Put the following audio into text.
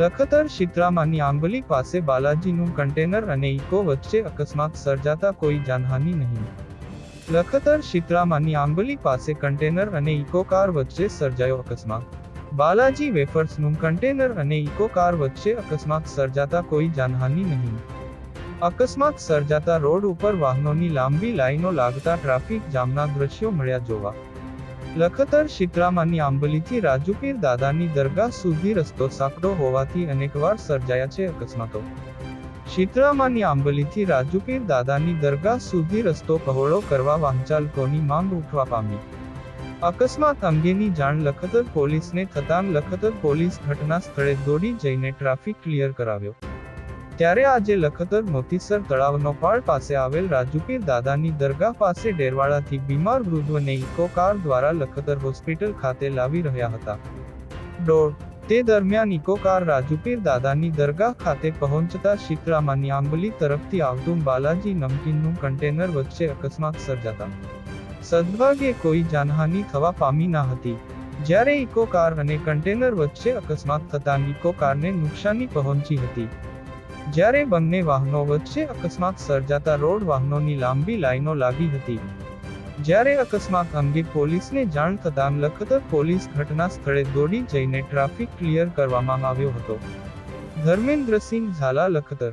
લખતર શિત્રામાની આંબલી પાસે બાલાજીનું કન્ટેનર અને ઇકો વચ્ચે અકસ્માત સર્જાતા કોઈ જાનહાનિ નહીં. લખતર શિત્રામાની આંબલી પાસે કન્ટેનર અને ઇકો કાર વચ્ચે સર્જાયો અકસ્માત. બાલાજી વેફર્સનું કન્ટેનર અને ઇકો કાર વચ્ચે અકસ્માત સર્જાતા કોઈ જાનહાનિ નહીં. અકસ્માત સર્જાતા રોડ ઉપર વાહનોની લાંબી લાઈનો લાગતા ટ્રાફિક જામના દ્રશ્યો મળ્યા જોવા. લખતર શિત્રામાની આંબલીથી રાજુપીર દાદાની દરગાહ સુધી રસ્તો સાંકડો હોવાથી અનેકવાર સર્જાયા છે અકસ્માતો. શિત્રામાની આંબલીથી રાજુપીર દાદાની દરગાહ સુધી રસ્તો પહોળો કરવા વાહનચાલકોની માંગ ઉઠવા પામી. અકસ્માત અંગેની જાણ લખતર પોલીસને થતાં લખતર પોલીસ ઘટના સ્થળે દોડી જઈને ટ્રાફિક ક્લિયર કરાવ્યો. ત્યારે આજે લખતર મોતીસર તળાવનો પાળ પાસે આવેલ રાજુપીર દાદાની દરગાહ પાસે ડેરવાડાથી બીમાર વૃદ્ધને ઇકો કાર દ્વારા લખતર હોસ્પિટલ ખાતે લાવી રહ્યા હતા. તે દરમિયાન ઇકો કાર રાજુપીર દાદાની દરગાહ ખાતે પહોંચતા શિત્રામાની આંબલી તરફથી આવતું બાલાજી નમકીનનું કન્ટેનર વચ્ચે અકસ્માત સર્જાતા સદભાગ્યે કોઈ જાનહાનિ થવા પામી ન હતી. જ્યારે ઇકો કાર અને કન્ટેનર વચ્ચે અકસ્માત થતાં ઇકો કારને નુકસાની પહોંચી હતી. જ્યારે બંને વાહનો વચ્ચે અકસ્માત સર્જાતા રોડ વાહનોની લાંબી લાઈનો લાગી હતી. જ્યારે અકસ્માત અંગે પોલીસને જાણ થતાં લખતર પોલીસ ઘટના સ્થળે દોડી જઈને ટ્રાફિક ક્લિયર કરવામાં આવ્યો હતો. ધર્મેન્દ્રસિંહ ઝાલા, લખતર.